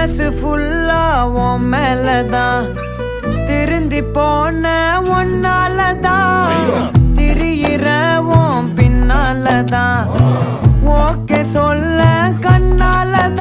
மனசு ஃபுல்லா உன் மேலதான் திருந்தி போன ஒன்னாலதான் திரியிற உன் பின்னாலதான் ஓகே சொல்ல கண்ணால